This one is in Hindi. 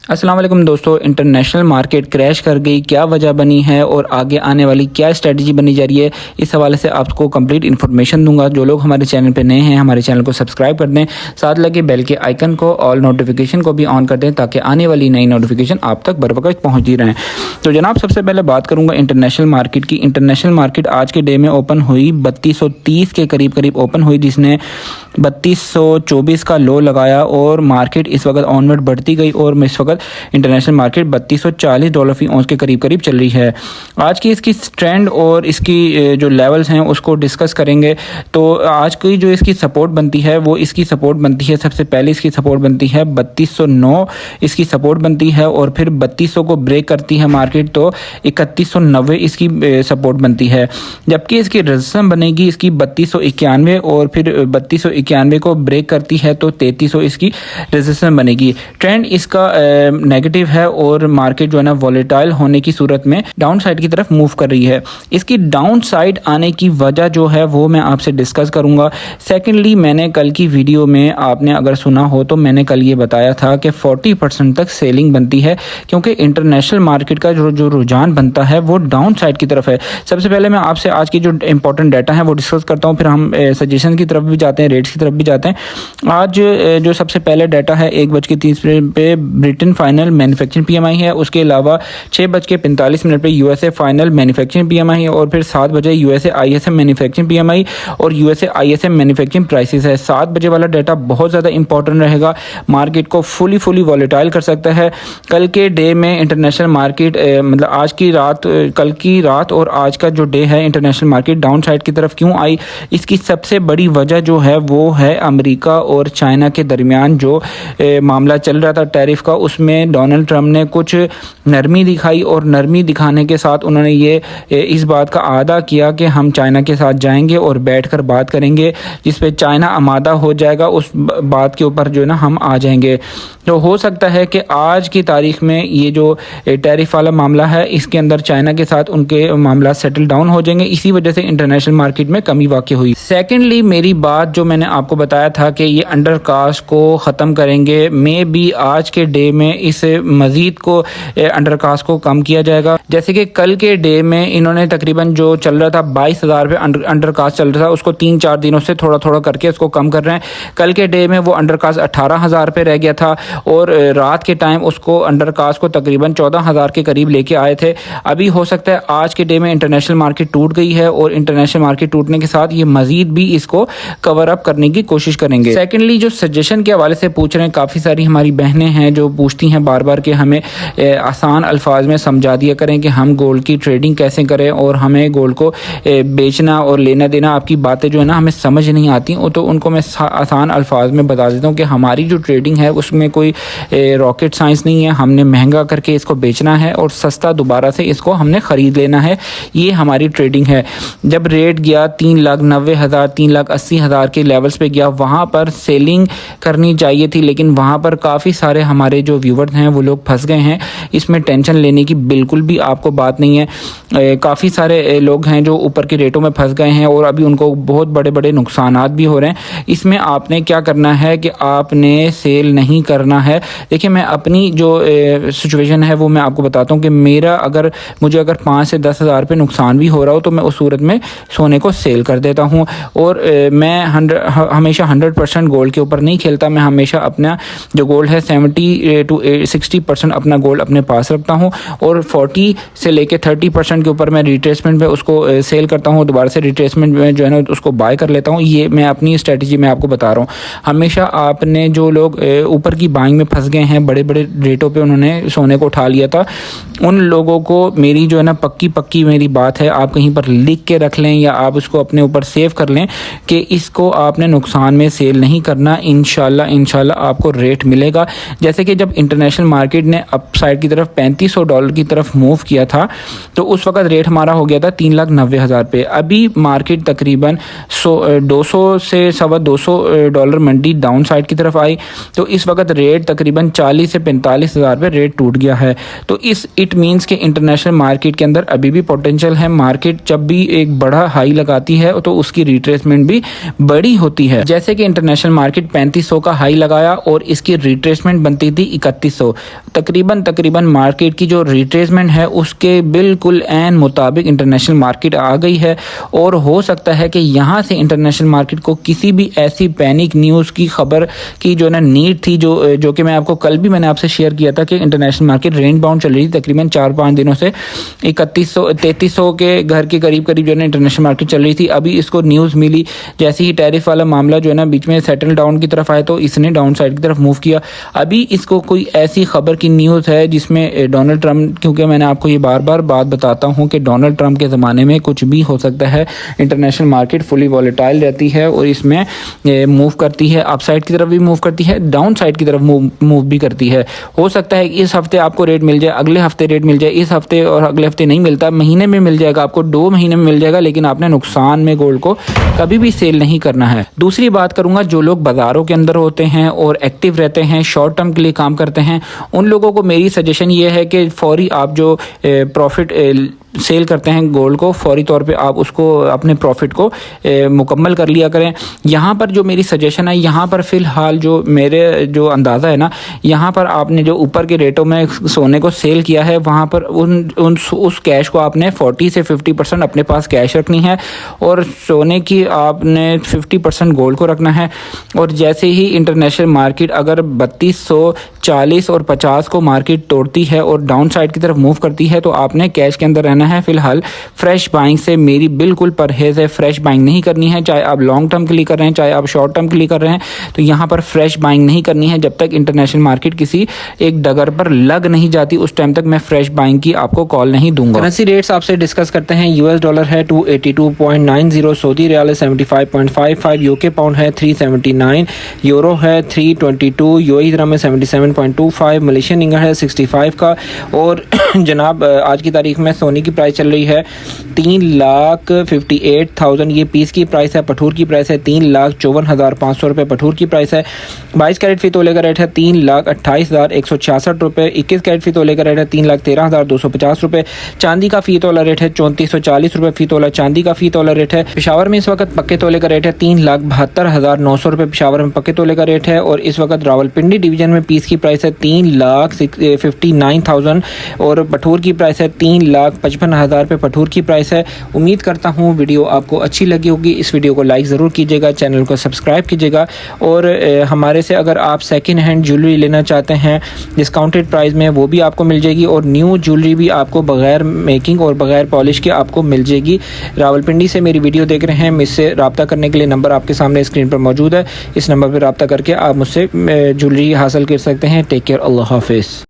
अस्सलाम वालेकुम दोस्तों, इंटरनेशनल मार्केट क्रैश कर गई, क्या वजह बनी है और आगे आने वाली क्या स्ट्रेटजी बनी जा रही है, इस हवाले से आपको कंप्लीट इन्फॉर्मेशन दूंगा। जो लोग हमारे चैनल पे नए हैं हमारे चैनल को सब्सक्राइब कर दें, साथ लगे बेल के आइकन को ऑल नोटिफिकेशन को भी ऑन कर दें ताकि आने वाली नई नोटिफिकेशन आप तक बर वक्त पहुँचती रहें। तो जनाब, सबसे पहले बात करूँगा इंटरनेशनल मार्केट की। इंटरनेशनल मार्केट आज के डे में ओपन हुई 3230 के करीब ओपन हुई, जिसने 3224 का लो लगाया और मार्केट इस वक्त ऑनवर्ड बढ़ती गई और इस वक्त इंटरनेशनल मार्केट $3240 फी औंस के करीब चल रही है। आज की इसकी ट्रेंड और इसकी जो लेवल्स हैं उसको डिस्कस करेंगे। तो आज की जो इसकी सपोर्ट बनती है वो इसकी सपोर्ट बनती है, सबसे पहले इसकी सपोर्ट बनती है 3209 इसकी सपोर्ट बनती है और फिर 3200 को ब्रेक करती है मार्केट तो 3190 इसकी सपोर्ट बनती है। जबकि इसकी रेजिस्टेंस बनेगी इसकी 3291 और फिर 3291 को ब्रेक करती है तो 3300 इसकी रेजिस्टेंस बनेगी। ट्रेंड इसका नेगेटिव है और मार्केट जो है ना वॉलेटाइल होने की सूरत में डाउन साइड की तरफ मूव कर रही है। इसकी डाउन साइड आने की वजह जो है वो मैं आपसे डिस्कस करूंगा। सेकेंडली, मैंने कल की वीडियो में आपने अगर सुना हो तो मैंने कल ये बताया था कि 40% तक सेलिंग बनती है क्योंकि इंटरनेशनल मार्केट का जो रुझान बनता है वो डाउन साइड की तरफ है। सबसे पहले मैं आपसे आज की जो इंपॉर्टेंट डाटा है वो डिस्कस करता हूँ, फिर हम सजेशन की तरफ भी जाते हैं, रेट्स की तरफ भी जाते हैं। आज जो सबसे पहले डाटा है 1:30 पे ब्रिटेन फाइनल मैन्युफैक्चरिंग पीएमआई है, उसके अलावा 6:45 पे यूएसए फाइनल मैन्युफैक्चरिंग पीएमआई है और फिर 7 बजे यूएसए आईएसएम मैन्युफैक्चरिंग पीएमआई और यूएसए आईएसएम मैन्युफैक्चरिंग प्राइसेस है। 7 बजे वाला डाटा बहुत ज़्यादा इंपॉर्टेंट रहेगा, मार्केट को फुली वॉलेटाइल कर सकता है। कल के डे में इंटरनेशनल मार्केट मतलब आज की रात, कल की रात और आज का जो डे है इंटरनेशनल मार्केट डाउन साइड की तरफ क्यों आई, इसकी सबसे बड़ी वजह जो है वो है अमेरिका और चाइना के दरमियान जो मामला चल रहा था टैरिफ का, उसमें डोनाल्ड ट्रंप ने कुछ नरमी दिखाई और नरमी दिखाने के साथ उन्होंने ये इस बात का आदा किया कि हम चाइना के साथ जाएंगे और बैठकर बात करेंगे, जिस पे चाइना आमादा हो जाएगा, उस बात के ऊपर जो है ना हम आ जाएंगे। तो हो सकता है कि आज की तारीख में ये जो टैरिफ वाला मामला है इसके अंदर चाइना के साथ उनके मामला सेटल डाउन हो जाएंगे, इसी वजह से इंटरनेशनल मार्केट में कमी वाक़ई हुई। सेकेंडली, मेरी बात जो मैंने आपको बताया था कि ये अंडरकास्ट को ख़त्म करेंगे, मे बी आज के डे में इस मजीद को अंडरकास्ट को कम किया जाएगा। जैसे कि कल के डे में इन्होंने तकरीबन जो चल रहा था 22,000 पे अंडरकास्ट चल रहा था, उसको 3-4 दिनों से थोड़ा करके उसको कम कर रहे हैं। कल के डे में वो अंडरकास्ट 18,000 पे रह गया था और रात के टाइम उसको अंडरकास्ट को तकरीबन 14,000 के करीब लेके आए थे। अभी हो सकता है आज के डे में इंटरनेशनल मार्केट टूट गई है और इंटरनेशनल मार्केट टूटने के साथ ये मजीद भी इसको कवर अप करने की कोशिश करेंगे। सेकेंडली, जो सजेशन के हवाले से पूछ रहे हैं, काफ़ी सारी हमारी बहनें हैं जो पूछती हैं बार बार कि हमें आसान अल्फाज में समझा दिया करें कि हम गोल्ड की ट्रेडिंग कैसे करें और हमें गोल्ड को बेचना और लेना देना, आपकी बातें जो है ना हमें समझ नहीं आती, तो उनको मैं आसान अल्फाज में बता देता हूँ कि हमारी जो ट्रेडिंग है उसमें कोई रॉकेट साइंस नहीं है। हमने महंगा करके इसको बेचना है और सस्ता दोबारा से इसको हमने ख़रीद लेना है, ये हमारी ट्रेडिंग है। जब रेट गया 3,90,000 3,80,000 के लेवल्स पे गया, वहाँ पर सेलिंग करनी चाहिए थी, लेकिन वहाँ पर काफ़ी सारे हमारे जो व्यूवर्स हैं वो लोग फंस गए हैं। इसमें टेंशन लेने की बिल्कुल भी आपको बात नहीं है। काफ़ी सारे लोग हैं जो ऊपर के रेटों में फंस गए हैं और अभी उनको बहुत बड़े नुकसानात भी हो रहे हैं। इसमें आपने क्या करना है कि आपने सेल नहीं करना है। देखिए, मैं अपनी जो सिचुएशन है वो मैं आपको बताता हूँ कि मुझे अगर 5 से 10,000 पे नुकसान भी हो रहा हो तो मैं उस सूरत में सोने को सेल कर देता हूँ और मैं हमेशा 100% गोल्ड के ऊपर नहीं खेलता। मैं हमेशा अपना जो गोल्ड है 70 to 60% अपना गोल्ड अपने पास रखता हूँ और 40 से लेके 30% के ऊपर मैं रिट्रेसमेंट में उसको सेल करता हूँ, दोबारा से रिट्रेसमेंट में जो है ना उसको बाय कर लेता हूँ। ये मैं अपनी स्ट्रेटजी में आपको बता रहा हूँ। हमेशा आपने जो लोग ऊपर की बाइंग में फंस गए हैं, बड़े रेटों पे उन्होंने सोने को उठा लिया था, उन लोगों को मेरी जो है ना पक्की मेरी बात है, आप कहीं पर लिख के रख लें या आप उसको अपने ऊपर सेव कर लें कि इसको आपने नुकसान में सेल नहीं करना। इंशाल्लाह आपको रेट मिलेगा। जैसे कि जब इंटरनेशनल मार्केट ने अप साइड की तरफ $3500 की तरफ मूव किया था तो उस वक्त रेट हमारा हो गया था 3,90,000 पे। अभी मार्केट तकरीबन 200 से $225 मंडी डाउन साइड की तरफ आई तो इस वक्त रेट तकरीबन 40 से 45,000 पे रेट टूट गया है। तो इट मीन्स कि इंटरनेशनल मार्केट के अंदर अभी भी पोटेंशियल है। मार्केट जब भी एक बड़ा हाई लगाती है तो उसकी रिट्रेसमेंट भी बड़ी होती है। जैसे कि इंटरनेशनल मार्केट 3500 का हाई लगाया और इसकी रिट्रेसमेंट बनती थी 3100। तकरीबन मार्केट की जो रिट्रेसमेंट है उसके बिल्कुल एन मुताबिक इंटरनेशनल मार्केट आ गई है और हो सकता है कि यहाँ से इंटरनेशनल मार्केट को किसी भी ऐसी पैनिक न्यूज़ की खबर की जो ना नीड थी, जो कि मैं आपको कल भी मैंने आपसे शेयर किया था कि इंटरनेशनल मार्केट रेंज बाउंड चल रही थी तकरीबन 4-5 दिनों से 3300 के घर के करीब जो है ना इंटरनेशनल मार्केट चल रही थी। अभी इसको न्यूज़ मिली जैसे ही टैरिफ वाला मामला जो है ना बीच में सेटल डाउन की तरफ आया तो इसने डाउन साइड की तरफ मूव किया। अभी इसको कोई ऐसी खबर की न्यूज़ है जिसमें डोनाल्ड ट्रम्प, क्योंकि मैंने आपको ये बार बार बात बताता हूँ कि डोनाल्ड ट्रम्प के ज़माने में कुछ भी हो सकता है, इंटरनेशनल मार्केट फुली वॉलेटाइल रहती है और इसमें मूव करती है, अप साइड की तरफ भी मूव करती है, डाउन साइड की तरफ मूव भी करती है। हो सकता है इस हफ्ते आपको रेट मिल जाए, अगले हफ्ते रेट मिल जाए, इस हफ्ते और अगले हफ्ते नहीं मिलता, महीने में मिल जाएगा आपको, 2 महीने में मिल जाएगा, लेकिन आपने नुकसान में गोल्ड को कभी भी सेल नहीं करना है। दूसरी बात करूंगा, जो लोग बाज़ारों के अंदर होते हैं और एक्टिव रहते हैं, शॉर्ट टर्म के लिए काम करते हैं, उन लोगों को मेरी सजेशन ये है कि फौरी आप जो प्रॉफिट सेल करते हैं गोल्ड को, फौरी तौर पे आप उसको अपने प्रॉफिट को मुकम्मल कर लिया करें। यहाँ पर जो मेरी सजेशन है, यहाँ पर फ़िलहाल जो मेरे जो अंदाज़ा है ना, यहाँ पर आपने जो ऊपर के रेटों में सोने को सेल किया है वहाँ पर उस कैश को आपने 40 से 50% अपने पास कैश रखनी है और सोने की आपने 50% गोल्ड को रखना है। और जैसे ही इंटरनेशनल मार्केट अगर 3200, 40 और 50 को मार्केट तोड़ती है और डाउन साइड की तरफ मूव करती है तो आपने कैश के अंदर रहना है। फिलहाल फ्रेश बाइंग से मेरी बिल्कुल परहेज़ है, फ्रेश बाइंग नहीं करनी है, चाहे आप लॉन्ग टर्म के लिए कर रहे हैं चाहे आप शॉर्ट टर्म के लिए कर रहे हैं, तो यहाँ पर फ्रेश बाइंग नहीं करनी है जब तक इंटरनेशनल मार्केट किसी एक डगर पर लग नहीं जाती, उस टाइम तक मैं फ्रेश बाइंग की आपको कॉल नहीं दूंगा। करेंसी रेट्स आपसे डिस्कस करते हैं। यूएस डॉलर है 282.90, सऊदी रियाल है 75.55, यूके पाउंड है 379, यूरो है 322, यूएई दिरहम है 77.25, मलेशियन रिंगट है 65 का। और जनाब आज की तारीख में सोने की प्राइस चल रही है 3,58,000, ये पीस की प्राइस है। पठूर की प्राइस है 3,54,500 रुपये पठूर की प्राइस है। 22 कैरेट फी तोले का रेट है 3,28,166 रुपये। 21 कैरेट फी तोले का रेट है 3,13,250 रुपये। चांदी का फी तोला रेट है 3440 रुपये फी तोला चांदी का फी तोला रेट है। पेशावर में इस वक्त पक्के तोले का रेट है 3,72,900 रुपये पेशावर में पक्के तोले का रेट है। और इस वक्त रावलपिंडी डिवीजन में पीस की प्राइस है 3,59,000 और पठूर की प्राइस है 3,55,000 रुपये पठूर की प्राइस है। उम्मीद करता हूँ वीडियो आपको अच्छी लगी होगी। इस वीडियो को लाइक ज़रूर कीजिएगा, चैनल को सब्सक्राइब कीजिएगा और हमारे से अगर आप सेकंड हैंड ज्वेलरी लेना चाहते हैं डिस्काउंटेड प्राइस में वो भी आपको मिल जाएगी और न्यू ज्वेलरी भी आपको बगैर मेकिंग और बगैर पॉलिश के आपको मिल जाएगी। रावलपिंडी से मेरी वीडियो देख रहे हैं, मुझसे रब्ता करने के लिए नंबर आपके सामने स्क्रीन पर मौजूद है। इस नंबर पर रब्ता करके आप मुझसे ज्वेलरी हासिल कर सकते हैं। टेक केयर, अल्लाह हाफिज़।